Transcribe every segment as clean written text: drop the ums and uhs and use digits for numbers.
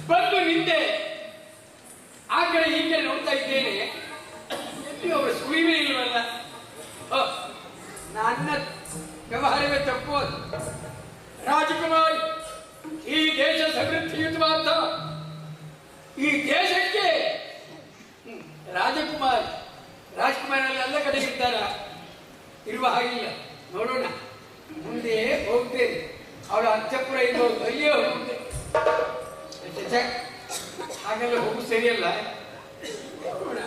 ಬಂದು ನಿಂತೆ ಆ ಕಡೆ ಹೀಗೆ ನೋಡ್ತಾ ಇದ್ದೇನೆ. ಎಲ್ಲಿ ಅವರು ಸುಳಿವೇ ಇಲ್ವಲ್ಲ. ನನ್ನ ವ್ಯವಹಾರವೇ ತಪ್ಪು. ರಾಜಕುಮಾರಿ, ಈ ದೇಶ ಸಮೃದ್ಧಿಯುತವಾದ ಈ ದೇಶಕ್ಕೆ ರಾಜಕುಮಾರಲ್ಲಿ ಎಲ್ಲ ಕಡೆ ಇರ್ತಾರ, ಇರುವ ಹಾಗಿಲ್ಲ. ನೋಡೋಣ, ಮುಂದೆ ಹೋಗ್ತೇನೆ. ಅವಳ ಅಂತಃಪುರ ಇರ್ಬೋದು, ಅಯ್ಯೋ ಹಾಗೆಲ್ಲ ಹೋಗು ಸರಿಯಲ್ಲ. ನೋಡೋಣ.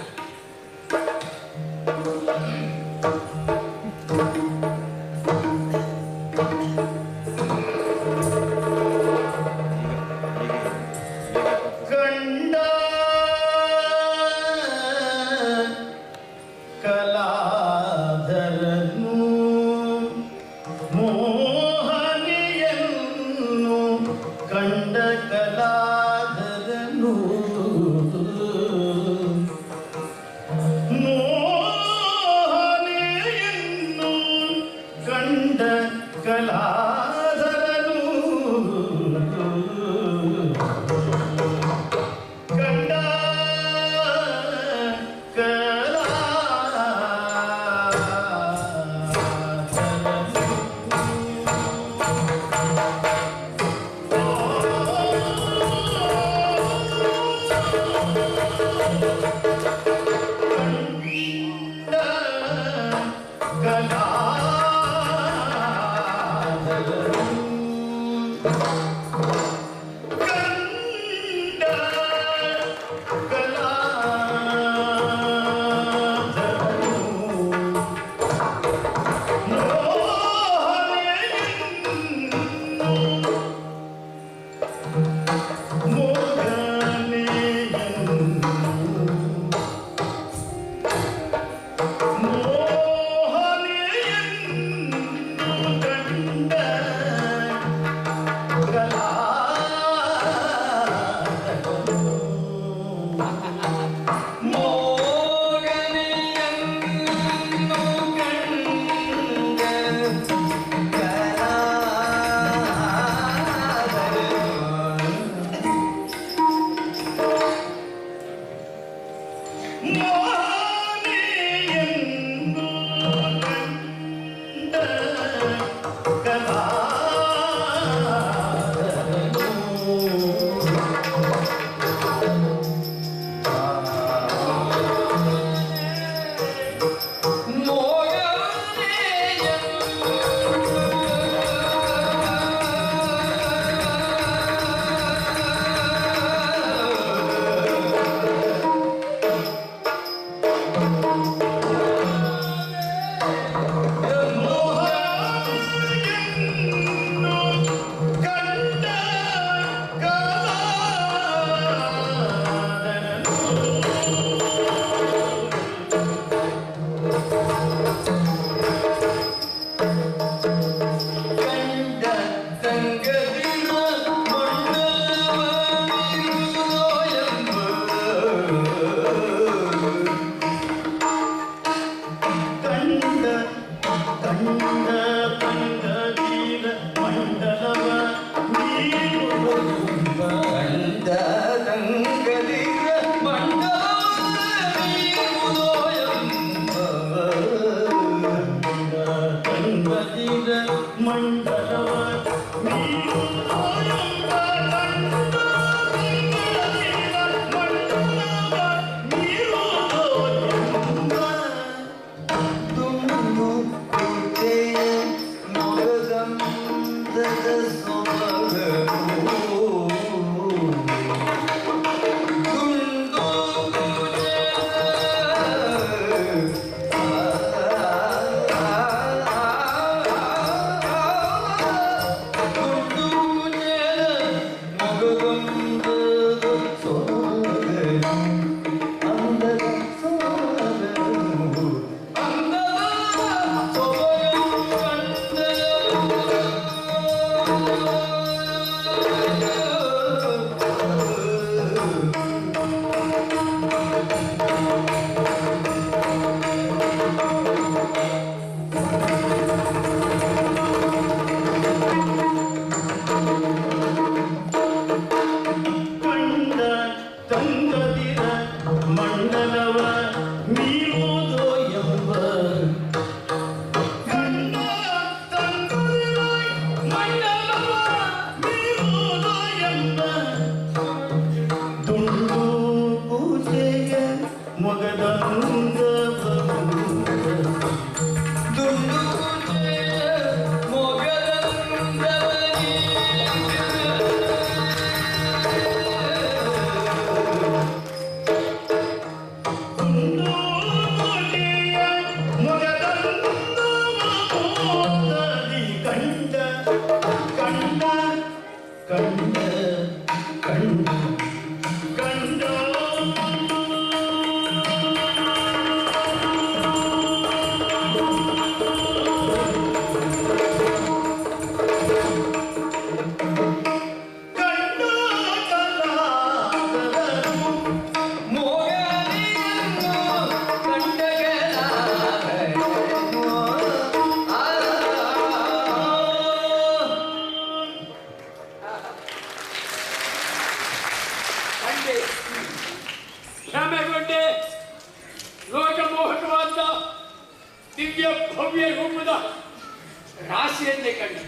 ರಾಶಿಯನ್ನೇ ಕಂಡೆ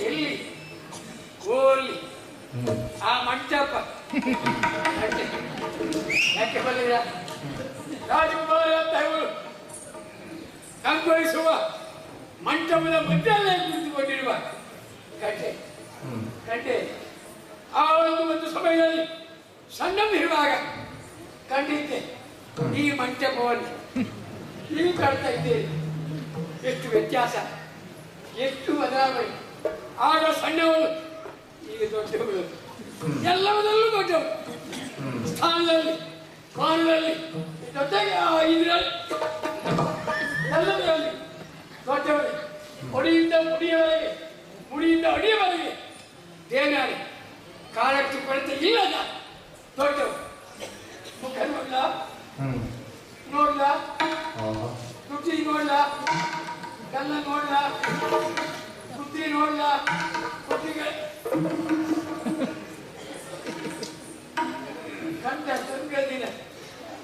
ಎಲ್ಲಿ ಓಲಿ ಆ ಮಂಟಪ ಕಂಡೆ. ಯಾಕೆ ಬಲ್ಲಿದ ರಾಜಕುಮಾರ ಅಂತ ಇವರು ಕಂಗೊಳಿಸುವ ಮಂಟಪದ ಮಧ್ಯಲ್ಲೇ ಕುಳಿತುಕೊಂಡಿರುವ ಕಂಡೆ. ಆ ಒಂದು ಸಮಯದಲ್ಲಿ ಸಣ್ಣವಿರುವಾಗ ಕಂಡಿದ್ದೆ ಈ ಮಂಟಪವನ್ನು. ನೀವು ಕಾಣ್ತಾ ಇದ್ದೀರಿ ಎಷ್ಟು ವ್ಯತ್ಯಾಸ, ಎಷ್ಟು ಬದಲಾವಣೆ. ಆಗ ಸಣ್ಣವರು, ಈಗ ದೊಡ್ಡವರು, ಎಲ್ಲವನ್ನೂ ದೊಡ್ಡವರು. ಸ್ಥಾನದಲ್ಲಿ, ಮಾನದಲ್ಲಿ, ಜೊತೆಗೆ ಇದರಲ್ಲಿ ಎಲ್ಲದರಲ್ಲಿ ದೊಡ್ಡವರೇ. ಮುಡಿಯಿಂದ ಮುಡಿಯವರೆಗೆ, ಮುಡಿಯಿಂದ ಅಡಿಯವರೆಗೆ ಏನಾರೆ ಕಾಲಕ್ಕೆ ಕೊರತೆ ಇಲ್ಲದ ದೊಡ್ಡವರು. ಮುಖ ನೋಡ್ಲ, ನೋಡ್ಲ, ತುಟಿ ನೋಡ್ಲ, ಕಲ್ಲ ನೋಡ್ಲ, ಬುದ್ಧಿ ನೋಡ್ಲ, ಬುದ್ಧಿಗೆ ಕಂಡ ಸಂಗದಿನ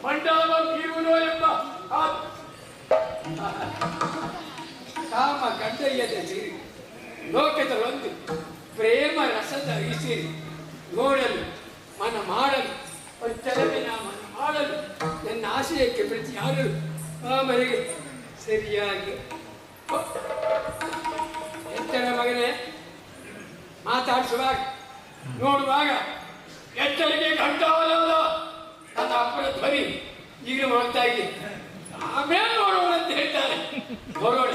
ಮಂಡಲ ಬೀರುನೋ ಎಂಬ ಕಾಮ ಗಡ್ಡಯ್ಯದ ಸಿರಿ ಲೋಕದಲ್ಲೊಂದು ಪ್ರೇಮ ರಸದ ಇಸಿರಿ ನೋಡಲು ಮನ ಮಾಡಲು ಒಚ್ಚಲವಿನ ಮನ ಮಾಡಲು ನನ್ನ ಆಶಯಕ್ಕೆ ಪ್ರತಿಯಾಗಲು ಆ ಮನೆಗೆ ಸರಿಯಾಗಿ ಎತ್ತರ ಮಗನೇ ಮಾತಾಡಿಸುವಾಗ ನೋಡುವಾಗ ಎಚ್ಚರಿಕೆ ಘಂಟಾವಲದ ನನ್ನ ಅಪ್ಪನ ಧ್ವನಿ ಈಗ ಮಾಡ್ತಾ ಇದೆ. ಆಮೇಲೆ ನೋಡೋಣ ಅಂತ ಹೇಳ್ತಾರೆ. ನೋಡೋಣ.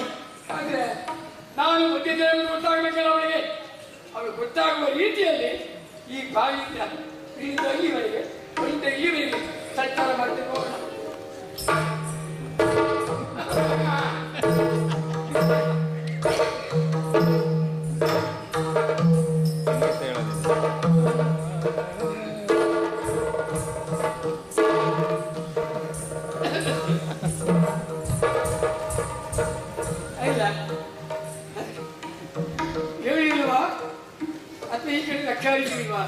ಆದ್ರೆ ನಾನು ಬುದ್ಧಿದೇವರು ಗೊತ್ತಾಗಬೇಕಲ್ಲ ಅವಳಿಗೆ. ಅವಳು ಗೊತ್ತಾಗುವ ರೀತಿಯಲ್ಲಿ ಈ ಬಾಯಿಯಿಂದ ಇಲ್ಲಿಂದ ಇಲ್ಲಿವರೆಗೆ, ಇಲ್ಲಿಂದ ಇಲ್ಲಿವರೆಗೆ ಸಂಚಾರ ಮಾಡ್ತೇವೆ. ನೋಡೋಣ. ಹೇಳಿಲ್ವಾ ಅಥವಾ ಈ ಕಡೆ ಲಕ್ಷಾರಿಲ್ವಾ?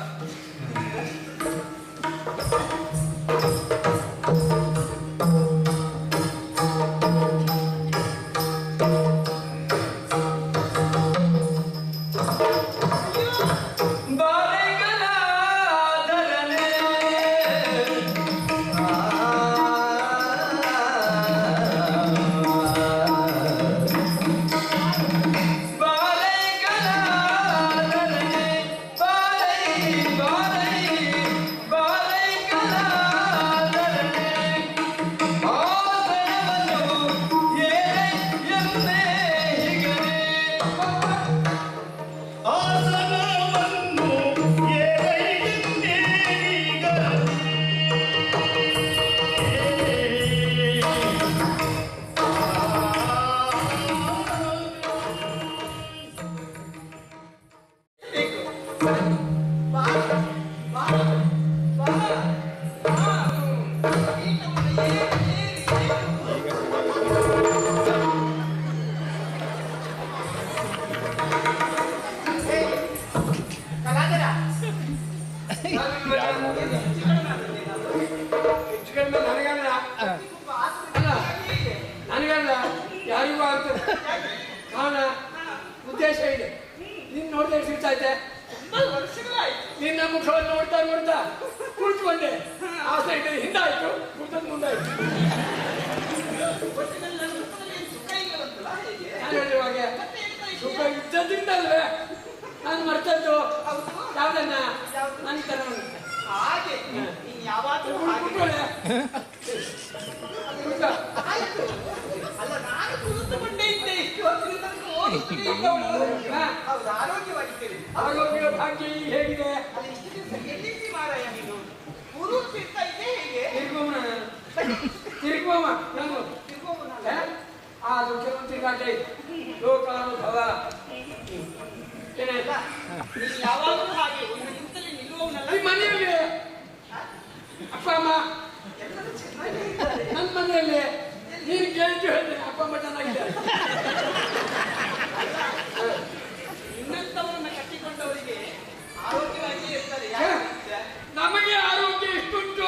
ನನಗಲ್ಲ ಯಾರಿಗೂ ಆಗ್ತದೆ ಕಾರಣ ಉದ್ದೇಶ ಇದೆ. ನೀನ್ ನೋಡ್ತಾ ಸಿಗ್ತೈತೆ, ನಿನ್ನ ಮುಖವನ್ನು ನೋಡ್ತಾ ನೋಡ್ತಾ ಕುಳಿತುಕೊಂಡೆ. ಆ ಸೈಡ್ ಹಿಂದಾಯ್ತು, ಕುಳಿತದ್ದು ಮುಂದಾಯ್ತು. ನಾನು ಹೇಳುವಾಗ ಸುಖ ಇದ್ದದ್ರಿಂದ ಅಲ್ವೇ ನಾನು ಮರ್ತದ್ದು. ಯಾವ್ದನ್ನ ನನ್ನ ತರವನ್ನು ಹಾಗೆ ಯಾವಾಗಲೂ ಅಲ್ಲ, ನಾನು ಕುಳಿತುಕೊಂಡೇ ಇದ್ದೆ ಇಷ್ಟು ವರ್ಷದಿಂದ. ಆರೋಗ್ಯವಾಗಿದ್ದೇನೆ. ಆರೋಗ್ಯ ಭಾಗ್ಯ ಹೇಗಿದೆ? ಅಲ್ಲ, ಇಷ್ಟು ದಿವಸ ಎಲ್ಲಿದ್ದಿ ಮಾರಾಯ ನೀನು? ಗುರು ತಿರ್ತಾ ಇದ್ದೆ ಹೇಗೆ? ತಿರುಗುವ ನಾನು ಅದು ಕೆಲವು ತಿರುಗಾಟೆ ಲೋಕಾನುಭವ. ಏನಿಲ್ಲ, ನೀನು ಯಾವಾಗಲೂ ಹಾಗೆ ಒಂದು ನಿಂತಲ್ಲಿ ನಿಲ್ಲುವವನಲ್ಲ. ಮನೆಯಲ್ಲಿ ಅಪ್ಪ ಅಮ್ಮ ಎಲ್ಲರೂ ಚೆನ್ನಾಗಿದ್ದಾರೆ. ನನ್ನ ಮನೆಯಲ್ಲಿ ನೀನು ಕೇಳಿದ್ದು ಹೇಳಿದೆ, ಅಪ್ಪ ಅಮ್ಮ ಚೆನ್ನಾಗಿದ್ದಾರೆ. ಇನ್ನಂತವರನ್ನ ಕಟ್ಟಿಕೊಂಡವರಿಗೆ ಆರೋಗ್ಯವಾಗಿ ಇರ್ತಾರೆ. ನಮಗೆ ಆರೋಗ್ಯ ಎಷ್ಟುಂಟು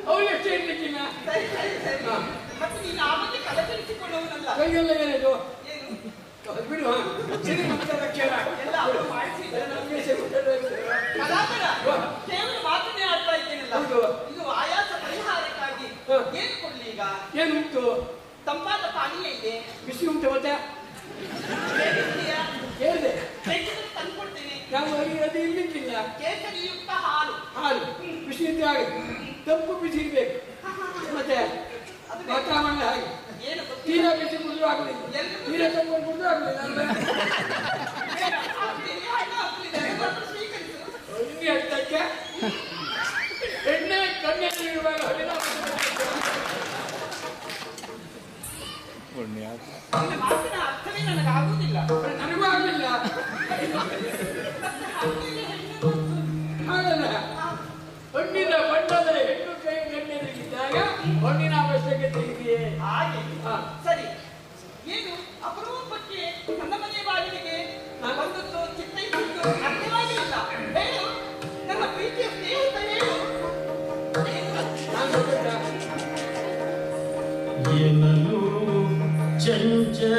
ಅವ್ರು ಎಷ್ಟು ಇರ್ಲಿಕ್ಕಿಲ್ಲ. ಮತ್ತೆ ನೀನು ಆವತ್ತೆ ಕಲಕಲಿಸಿಕೊಳ್ಳುವನಲ್ಲ. ಕೈಗೆಲ್ಲ ಏನಿದು? ಏನು ಅದು ಬಿಡು ಶ್ರೀಮಂತರ ಕೇಳ ಎಲ್ಲ ಅವರು ಮಾಡಿಸಿದ್ದಾರೆ. ನಮಗೆ ಸೇರಿಕೊಂಡು ಕಲಾಕರ ಕೇವಲ ಮಾತನ್ನೇ ಆಡ್ತಾ ಇದ್ದೇನಲ್ಲ. ಹೌದು. ಇದು ಆಯಾಸ ಪರಿಹಾರಕ್ಕಾಗಿ ಹ. ಏನು ಕೊಡ್ಲಿ ಈಗ? ಏನುಂಟು ತಂಪಾದ ಪಾನೀಯ ಇದೆ. ಬಿಸಿ ಉಂಟು ಮತ್ತೆ ಬೇಕಿದೆಯಾ? ಹೇಳಿದೆ ಬೇಕಿದ್ರೆ ತಂದ್ಕೊಡ್ತೇನೆ. ನಾವು ಅದು ಇರ್ಲಿಕ್ಕಿಲ್ಲ. ಕೇಸರಿಯುಕ್ತ ಹಾಲು. ಹಾಲು ಬಿಸಿ ಇದ್ರೆ ಆಗುತ್ತೆ, ತಂಪು ಬಿಸಿ ಇರ್ಬೇಕು. ಮತ್ತೆ ಅದು ಬೇಕು. ವಾತಾವರಣ ಹಾಗೆ ಏನು ಗೊತ್ತಿಲ್ಲ. ತೀರಾ ಬಿಸಿ ಕುಡಿದು ಆಗುದಿಲ್ಲ, ತೀರಾ ತಂಪು ಕುಡಿದು ಆಗುದಿಲ್ಲ ಅಲ್ವಾ? ಬೇಡ, ಹಾಕ್ತೀನಿ, ಹಣ್ಣು ಹಾಕ್ಲಿದೆ, ಅದನ್ನು ಸ್ವೀಕರಿಸು. ಹಿಂಗೆ ಅರ್ಥಕ್ಕೆ ಎಣ್ಣೆ ಕಣ್ಣಲ್ಲಿ ಇರುವಾಗ ನಿನ್ನ ಮಾತಿನ ಅರ್ಥವೇ ನನಗೆ ಆಗುವುದಿಲ್ಲ. ನನಗೂ ಆಗಲಿಲ್ಲ. ಹಾಗಲ್ಲ, ಹಣ್ಣಿನ ಬಣ್ಣದ ಹೆಣ್ಣು ಕೈ ಗಣ್ಯರಿಗಿದ್ದಾಗ ಹಣ್ಣಿನ ಅವಶ್ಯಕತೆ ಇದೆಯೇ? ಹಾಗೆ ಹಾ. ಸರಿ. ಏನು ಅಪರೂಪಕ್ಕೆ ನನ್ನ ಮನೆ ಬಾಗಿಲಿಗೆ ಬಂದದ್ದು ಚಿತ್ತೈಸಿದ್ದು ಅರ್ಥವಾಗಿಲ್ಲ. ಹೇಳು, ನನ್ನ ಪ್ರೀತಿಯ ಸ್ನೇಹಿತ ಹೇಳು. ನಾನು ಗೊತ್ತಾ? ಏನಲು ಚಂಚಲಗೊಳ್ಳುತ್ತ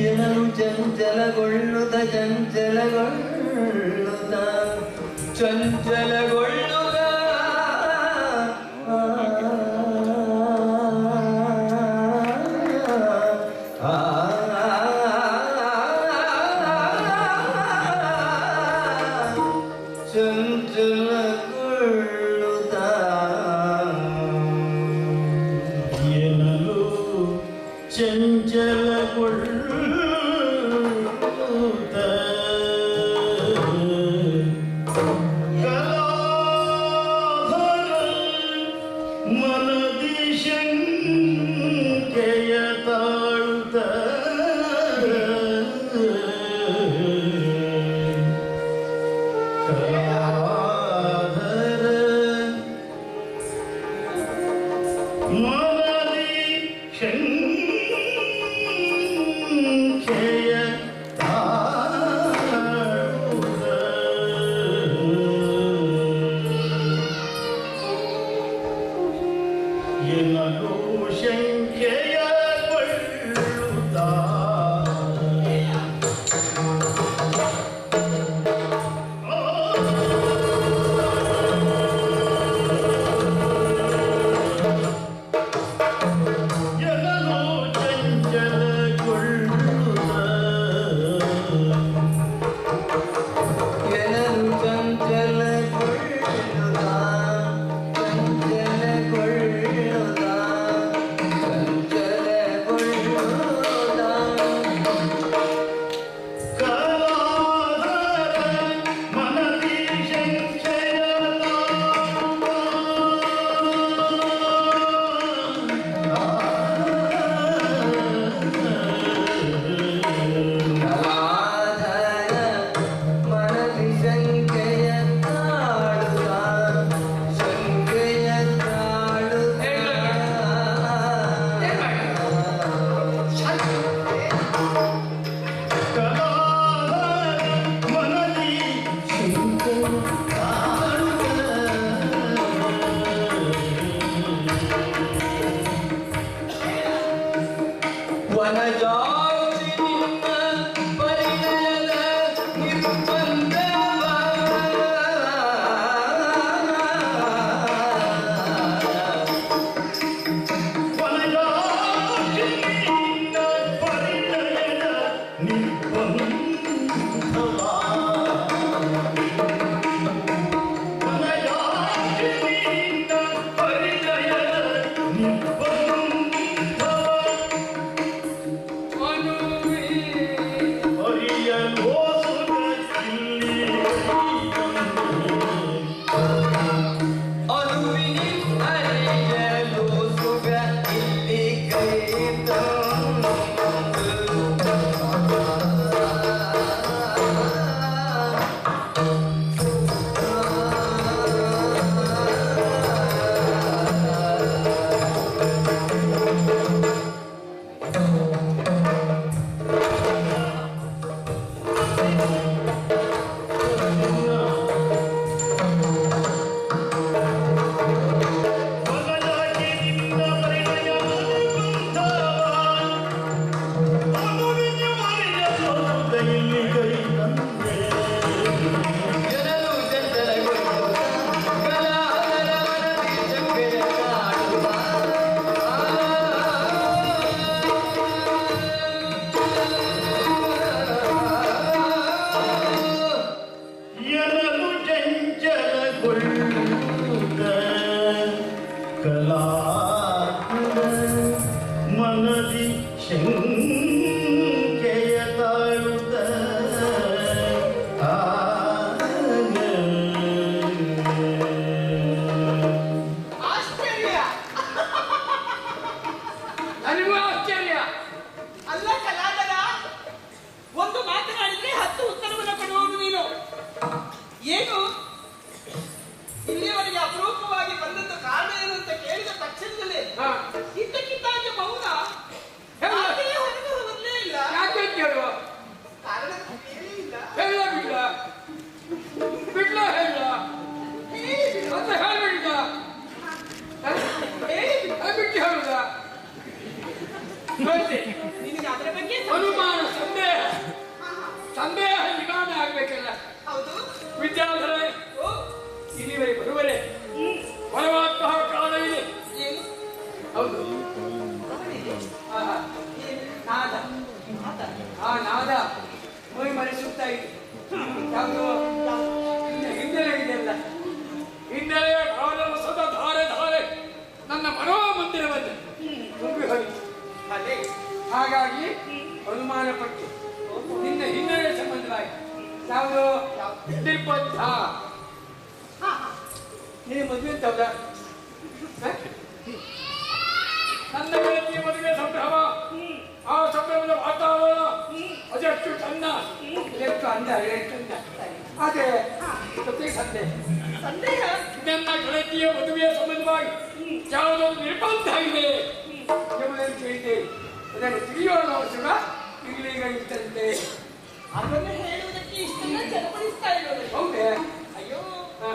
ಏನಲು ಚಂಚಲಗೊಳ್ಳುತ್ತ ಚಂಚಲಗೊಳ್ಳುತ್ತ ಚಂಚಲಗೊಳ್ಳುತ್ತ ಏನಲು ಚಂಚಲಗೊಳ್ಳುತ್ತ ಕಲಾಧರ ಮನದಿ ಶಂಕೆಯ ತಾಳುತ್ತ ಕಲಾಧರ ಮನದಿ ಶಂಕೆಯ ತಾಳುತ್ತ ಏನೋ ಶಂಕೆಯ ಕೊಳ್ಳುತ್ತ ಏನೋ ಚಂಚಲಗೊಳ್ಳುತ್ತ ಏನನು ಚಂಚಲಗೊಳ್ಳುತ್ತ ಚಂಚಲಗೊಳ್ಳುತ್ತ ಚಂಚಲಗೊಳ್ಳುತ್ತ ಕಲಾಧರ ಮನದಿ ಶಂಕೆಯ ಕಲಾಧರ ಮನದಿ ಶಂಕೆಯ ತಾಳುತ್ತ ಶಂಕೆಯ ತಾಳುತ್ತ ಕಲಾಧರ ಮನದಿ ಶಂಕೆಯ ವನಜಾತಿ ನಿನ್ನ ಪರಿಣಯದ ನಿರ್ಬಂಧವ ವನಜಾತಿಯಿಂದ ಪರಿಣಯದ ನಿರ್ಬಂಧವ ವನಜಾತಿಯಿಂದ ಪರಿಣಯದ ನಿರ್ಬಂಧವ ಕಲಾತ್ಮಕ ಮನದಿ ಶಂಕೆಯ ತಾಳುತ್ತ ಆಶ್ಚರ್ಯ ನನಗೂ ಆಶ್ಚರ್ಯ. ಅಲ್ಲ ಕಲಾಗರ, ಒಂದು ಮಾತನಾಡಿದ್ರೆ 10 ಉತ್ತರವನ್ನು ಕೊಡುವವನು ನೀನು. ಏನು ಇಲ್ಲಿಯವರೆಗೆ ಅಪರೂಪವಾಗಿ ಬಂದದ್ದು ಕಾರಣ ಏನು ಅಂತ ಕೇಳಿದ ತಕ್ಷಣದಲ್ಲೇ ಹಾ. ಇದ್ದಕ್ಕಿದ್ದಾಗೆ ಮೌನ. ಹೇಳು. ಮಾತೇ ಹೊರಗೆ ಬರಲೇ ಇಲ್ಲ. ಯಾಕೆ ಕೇಳುವ? ಕಾರಣ ಹೇಳೇ ಇಲ್ಲ. ಹೇಳ ಬಿಡ್ಲ ಬಿಡ್ಲ ಹೇಳ ಹೇಳಿ ಅಂತ ಹೇಳ್ಬಿಡ್ದ ಬಿಟ್ಟು ಹೇಳುದ ನೋಡಿ, ನಿನಗೆ ಅದರ ಬಗ್ಗೆ ಅನುಮಾನ ಸಂದೇಹ ಹಾ, ಹಾ. ಸಂದೇಹ ನಿವಾರಣೆ ಆಗ್ಬೇಕಲ್ಲ. ಹೌದು. ವಿದ್ಯಾಧರ ಓ, ಇಲ್ಲಿವರೆ ಬರುವರೆ ಬರುವಂತಹ ಕಾರಣ ಇದೆ. ಏನು ಹೌದು. ಅವನಿಗೆ ಆಹಾ. ಏನು? ನಾದ ಮಾತ. ಆ ನಾದ ಮೈ ಮರೆಸುತ್ತಾ ಇದೆ. ಯಾವುದು ಹಿನ್ನೆಲೆ ಇದೆಯಲ್ಲ, ಹಿನ್ನೆಲೆಯ ಕಾಲರಸದ ಧಾರೆ ಧಾರೆ ನನ್ನ ಮನೋಮಂದಿರವನ್ನು ತುಂಬಿ ಹೋಯಿತು. ಅದೇ ಹಾಗಾಗಿ ಅನುಮಾನ ಪಟ್ಟು ನಿನ್ನ ಹಿನ್ನೆಲೆ ಸಂಬಂಧವಾಗಿ ಯಾವುದು ನಿರ್ಬಂಧ. ಹಾ, ಹಾ. ನೀನು ಮದುವೆ ಅಂತಲ್ಲ, ನನ್ನ ಗೆಳತಿಯ ಮದುವೆ ಸಂಭ್ರಮ, ಆ ಸಂಭ್ರಮದ ವಾತಾವರಣ ಅದೆಷ್ಟು ಚಂದ, ಎಷ್ಟು ಅಂದ, ಎಷ್ಟು ಅಂದ. ಅದೇ ಜೊತೆಗೆ ಸಂದೇಹ. ಸಂದೇಹ ನನ್ನ ಗೆಳತಿಯ ಮದುವೆಯ ಸಂಬಂಧವಾಗಿ ಯಾವುದೊಂದು ನಿರ್ಬಂಧ ಇದೆ ಎಂಬುದನ್ನು ಕೇಳಿದೆ. ಅದನ್ನು ತಿಳಿಯೋಣ ಅವಶ್ಯಕ ಈಗಲೀಗ ಇದ್ದಂತೆ. ಅದನ್ನು ಹೇಳುವುದಕ್ಕೆ ಇಷ್ಟೆಲ್ಲ ಚಡಪಡಿಸ್ತಾ ಇರೋದು. ಹೌದೇ? ಅಯ್ಯೋ, ಹ.